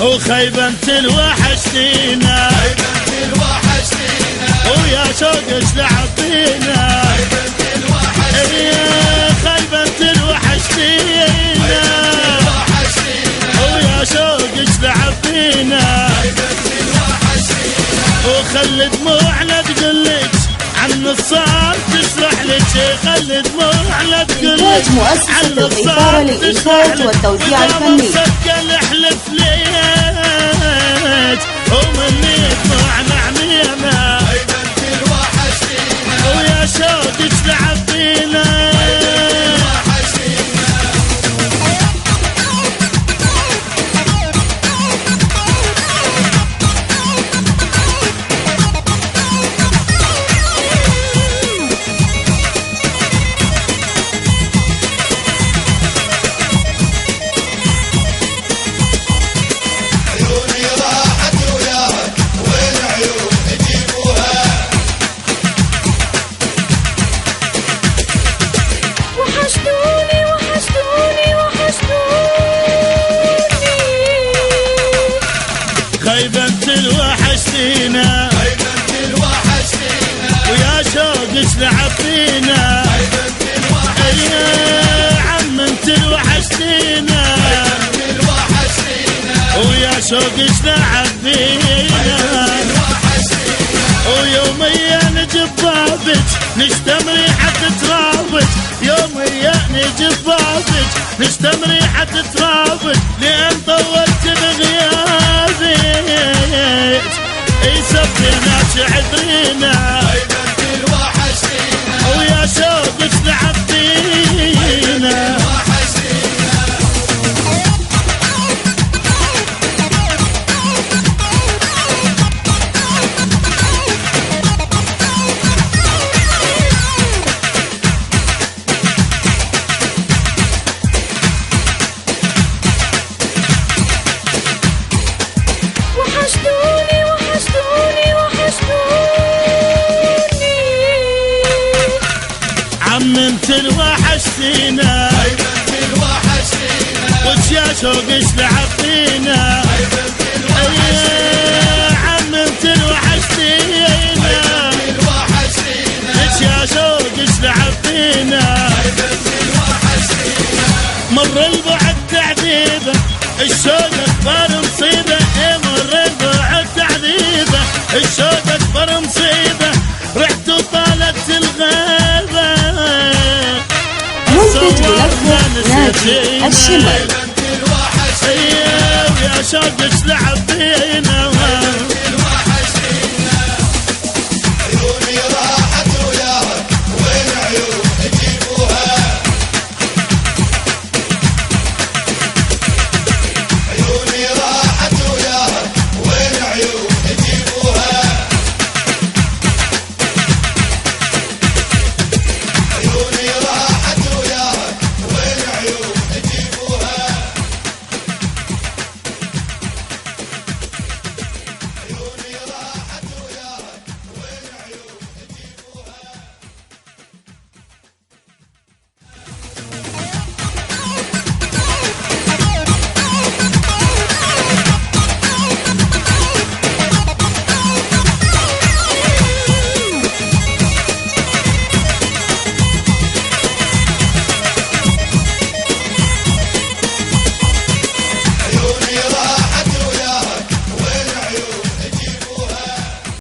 وخيبة مثل وحشتينا ويا شوقش لعب فينا خيبة مثل وحشتينا ويا شوقش لعب فينا وخلي دموعنا تقلك عن الصار تشرح لك خلي دموعنا تقلك عن الصار للإنتاج والتوزيع الفني احلف ليك ومني دموعنا عمينا ويا شوقك لعب فينا خيبة مثل وحشتينا ويا شوقش لعب فينا عم مثل وحشتينا ويا شوقش لعب فينا ويوميا نجيب بابك نشتم ريحة ترابك يوميا نجيب بابك نشتم ريحة ترابك لأن طولت بغيابك يسبنا شعبنا ويا شوقك لعب فينا مثل وحشتينا وش يا شوقش لعب فينا عم مثل وحشتينا وش يا شوقش لعب فينا مر البعد تعذيبه الشوق اكبر مصيبه مر البعد تعذيبه الشوق اكبر مصيبه رحت وطالت الغابه منتج ونفذ ناجي الشمر ويا شوقش لعب فينا